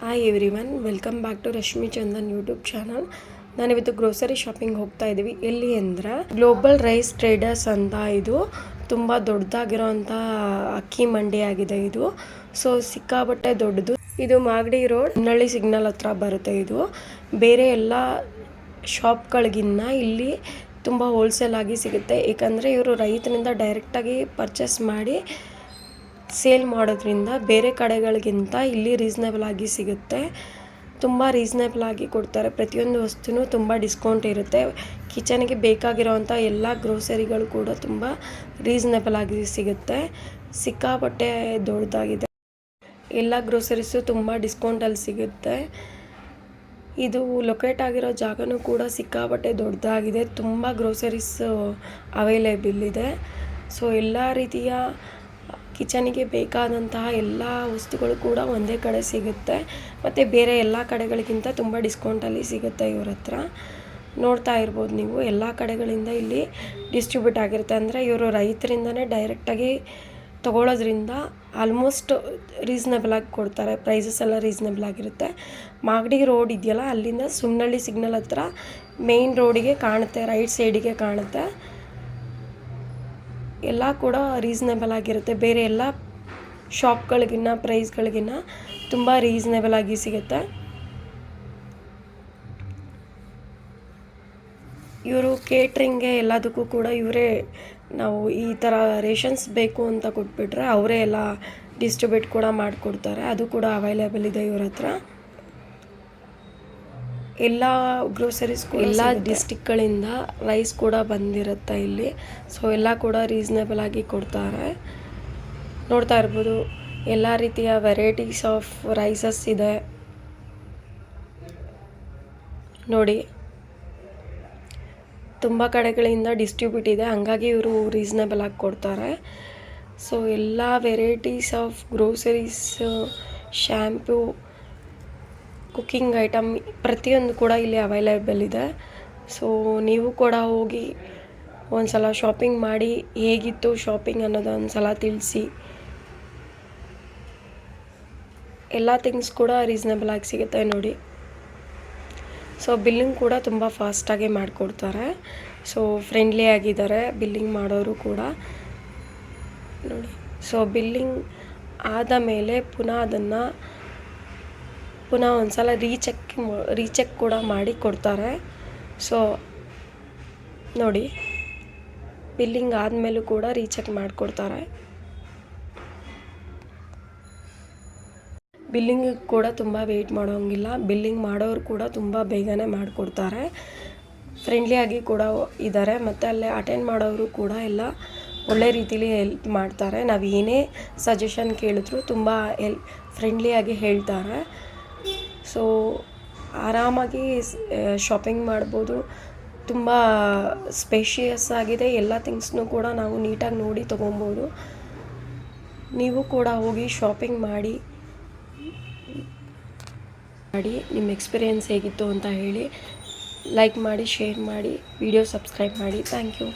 Hi everyone, welcome back to Rashmi Chandan YouTube channel. ನಾನಿವತ್ತು grocery shopping ಹೋಗ್ತಾ ಇದ್ದೀವಿ. ಎಲ್ಲಿ ಅಂದ್ರೆ ಗ್ಲೋಬಲ್ ರೈಸ್ ಟ್ರೇಡರ್ಸ್ ಅಂತ. ಇದು ತುಂಬ ದೊಡ್ಡದಾಗಿರೋಂಥ ಅಕ್ಕಿ ಮಂಡಿ ಆಗಿದೆ ಇದು. ಸೊ ಸಿಕ್ಕಾಬಟ್ಟೆ ದೊಡ್ಡದು. ಇದು ಮಾಗಡಿ ರೋಡ್ ನಳ್ಳಿ ಸಿಗ್ನಲ್ ಹತ್ರ ಬರುತ್ತೆ. ಇದು ಬೇರೆ ಎಲ್ಲ ಶಾಪ್ಗಳಿಗಿನ್ನ ಇಲ್ಲಿ ತುಂಬ ಹೋಲ್ಸೇಲ್ ಆಗಿ ಸಿಗುತ್ತೆ. ಏಕೆಂದರೆ ಇವರು ರೈತನಿಂದ ಡೈರೆಕ್ಟಾಗಿ ಪರ್ಚೇಸ್ ಮಾಡಿ ಸೇಲ್ ಮಾಡೋದ್ರಿಂದ ಬೇರೆ ಕಡೆಗಳಿಗಿಂತ ಇಲ್ಲಿ ರೀಸನೇಬಲ್ ಆಗಿ ಸಿಗುತ್ತೆ. ತುಂಬ ರೀಸನೇಬಲ್ ಆಗಿ ಕೊಡ್ತಾರೆ. ಪ್ರತಿಯೊಂದು ವಸ್ತುನೂ ತುಂಬ ಡಿಸ್ಕೌಂಟ್ ಇರುತ್ತೆ. ಕಿಚನ್ಗೆ ಬೇಕಾಗಿರೋವಂಥ ಎಲ್ಲ ಗ್ರೋಸರಿಗಳು ಕೂಡ ತುಂಬ ರೀಸನೇಬಲ್ ಆಗಿ ಸಿಗುತ್ತೆ. ಸಿಕ್ಕಾಪಟ್ಟೆ ದೊಡ್ಡದಾಗಿದೆ. ಎಲ್ಲ ಗ್ರೋಸರೀಸು ತುಂಬ ಡಿಸ್ಕೌಂಟಲ್ಲಿ ಸಿಗುತ್ತೆ. ಇದು ಲೊಕೇಟ್ ಆಗಿರೋ ಜಾಗನೂ ಕೂಡ ಸಿಕ್ಕಾಪಟ್ಟೆ ದೊಡ್ಡದಾಗಿದೆ. ತುಂಬ ಗ್ರೋಸರೀಸ್ ಅವೈಲೇಬಲ್ ಇದೆ. ಸೊ ಎಲ್ಲ ರೀತಿಯ ಕಿಚನಿಗೆ ಬೇಕಾದಂತಹ ಎಲ್ಲ ವಸ್ತುಗಳು ಕೂಡ ಒಂದೇ ಕಡೆ ಸಿಗುತ್ತೆ. ಮತ್ತು ಬೇರೆ ಎಲ್ಲ ಕಡೆಗಳಿಗಿಂತ ತುಂಬ ಡಿಸ್ಕೌಂಟಲ್ಲಿ ಸಿಗುತ್ತೆ ಇವ್ರ ಹತ್ರ. ನೋಡ್ತಾ ಇರ್ಬೋದು ನೀವು, ಎಲ್ಲ ಕಡೆಗಳಿಂದ ಇಲ್ಲಿ ಡಿಸ್ಟ್ರಿಬ್ಯೂಟ್ ಆಗಿರುತ್ತೆ. ಅಂದರೆ ಇವರು ರೈತರಿಂದನೇ ಡೈರೆಕ್ಟಾಗಿ ತೊಗೊಳೋದ್ರಿಂದ ಆಲ್ಮೋಸ್ಟ್ ರೀಸನೇಬಲ್ ಆಗಿ ಕೊಡ್ತಾರೆ. ಪ್ರೈಸಸ್ ಎಲ್ಲ ರೀಸನೇಬಲ್ ಆಗಿರುತ್ತೆ. ಮಾಗಡಿ ರೋಡ್ ಇದೆಯಲ್ಲ, ಅಲ್ಲಿಂದ ಸುಮ್ನಳ್ಳಿ ಸಿಗ್ನಲ್ ಹತ್ರ ಮೇಯ್ನ್ ರೋಡಿಗೆ ಕಾಣುತ್ತೆ, ರೈಟ್ ಸೈಡಿಗೆ ಕಾಣುತ್ತೆ. ಎಲ್ಲ ಕೂಡ ರೀಸನೇಬಲ್ ಆಗಿರುತ್ತೆ. ಬೇರೆ ಎಲ್ಲ ಶಾಪ್ಗಳಿಗಿನ್ನ ಪ್ರೈಸ್ಗಳಿಗಿನ್ನ ತುಂಬ ರೀಸನೇಬಲ್ ಆಗಿ ಸಿಗುತ್ತೆ. ಇವರು ಕೇಟ್ರಿಂಗ್ಗೆ ಎಲ್ಲದಕ್ಕೂ ಕೂಡ ಇವರೇ, ನಾವು ಈ ಥರ ರೇಷನ್ಸ್ ಬೇಕು ಅಂತ ಕೊಟ್ಬಿಟ್ರೆ ಅವರೇ ಎಲ್ಲ ಡಿಸ್ಟ್ರಿಬ್ಯೂಟ್ ಕೂಡ ಮಾಡಿಕೊಡ್ತಾರೆ. ಅದು ಕೂಡ ಅವೈಲೇಬಲ್ ಇದೆ ಇವ್ರ ಹತ್ರ. ಎಲ್ಲ ಗ್ರೋಸರೀಸ್ ಎಲ್ಲ ಡಿಸ್ಟಿಕ್ಗಳಿಂದ ರೈಸ್ ಕೂಡ ಬಂದಿರುತ್ತೆ ಇಲ್ಲಿ. ಸೊ ಎಲ್ಲ ಕೂಡ ರೀಸನೇಬಲ್ ಆಗಿ ಕೊಡ್ತಾರೆ. ನೋಡ್ತಾ ಇರ್ಬೋದು, ಎಲ್ಲ ರೀತಿಯ ವೆರೈಟೀಸ್ ಆಫ್ ರೈಸಸ್ ಇದೆ ನೋಡಿ. ತುಂಬ ಕಡೆಗಳಿಂದ ಡಿಸ್ಟ್ರಿಬ್ಯೂಟ್ ಇದೆ, ಹಂಗಾಗಿ ಇವರು ರೀಸನೇಬಲ್ ಆಗಿ ಕೊಡ್ತಾರೆ. ಸೊ ಎಲ್ಲ varieties of groceries, shampoo, cooking item ಪ್ರತಿಯೊಂದು ಕೂಡ ಇಲ್ಲಿ ಅವೈಲೇಬಲ್ ಇದೆ. ಸೊ ನೀವು ಕೂಡ ಹೋಗಿ ಒಂದು ಸಲ ಶಾಪಿಂಗ್ ಮಾಡಿ ಹೇಗಿತ್ತು ಶಾಪಿಂಗ್ ಅನ್ನೋದು ಒಂದು ಸಲ ತಿಳಿಸಿ. ಎಲ್ಲ ಥಿಂಗ್ಸ್ ಕೂಡ ರೀಸನೇಬಲ್ ಆಗಿ ಸಿಗುತ್ತೆ ನೋಡಿ. ಸೊ ಬಿಲ್ಲಿಂಗ್ ಕೂಡ ತುಂಬ ಫಾಸ್ಟಾಗಿ ಮಾಡಿಕೊಡ್ತಾರೆ. ಸೊ ಫ್ರೆಂಡ್ಲಿ ಆಗಿದ್ದಾರೆ ಬಿಲ್ಲಿಂಗ್ ಮಾಡೋರು ಕೂಡ ನೋಡಿ. ಸೊ ಬಿಲ್ಲಿಂಗ್ ಆದ ಮೇಲೆ ಪುನಃ ಒಂದು ಸಲ ರೀಚೆಕ್ ಕೂಡ ಮಾಡಿ ಕೊಡ್ತಾರೆ. ಸೊ ನೋಡಿ, ಬಿಲ್ಲಿಂಗ್ ಆದಮೇಲೂ ಕೂಡ ರೀಚೆಕ್ ಮಾಡಿಕೊಡ್ತಾರೆ. ಬಿಲ್ಲಿಂಗ್ ಕೂಡ ತುಂಬ ವೆಯ್ಟ್ ಮಾಡೋಂಗಿಲ್ಲ. ಬಿಲ್ಲಿಂಗ್ ಮಾಡೋರು ಕೂಡ ತುಂಬ ಬೇಗನೆ ಮಾಡಿಕೊಡ್ತಾರೆ. ಫ್ರೆಂಡ್ಲಿಯಾಗಿ ಕೂಡ ಇದ್ದಾರೆ. ಮತ್ತು ಅಲ್ಲೇ ಅಟೆಂಡ್ ಮಾಡೋರು ಕೂಡ ಎಲ್ಲ ಒಳ್ಳೆ ರೀತಿಲಿ ಹೆಲ್ಪ್ ಮಾಡ್ತಾರೆ. ನಾವು ಏನೇ ಸಜೆಷನ್ ಕೇಳಿದ್ರು ತುಂಬ ಫ್ರೆಂಡ್ಲಿಯಾಗಿ ಹೇಳ್ತಾರೆ. ಸೊ ಆರಾಮಾಗಿ ಶಾಪಿಂಗ್ ಮಾಡ್ಬೋದು. ತುಂಬ ಸ್ಪೇಷಿಯಸ್ ಆಗಿದೆ. ಎಲ್ಲ ಥಿಂಗ್ಸ್ನೂ ಕೂಡ ನಾವು ನೀಟಾಗಿ ನೋಡಿ ತೊಗೊಬೋದು. ನೀವು ಕೂಡ ಹೋಗಿ ಶಾಪಿಂಗ್ ಮಾಡಿ ನಿಮ್ಮ ಎಕ್ಸ್ಪೀರಿಯೆನ್ಸ್ ಹೇಗಿತ್ತು ಅಂತ ಹೇಳಿ. ಲೈಕ್ ಮಾಡಿ, ಶೇರ್ ಮಾಡಿ, ವಿಡಿಯೋ ಸಬ್ಸ್ಕ್ರೈಬ್ ಮಾಡಿ. Thank you.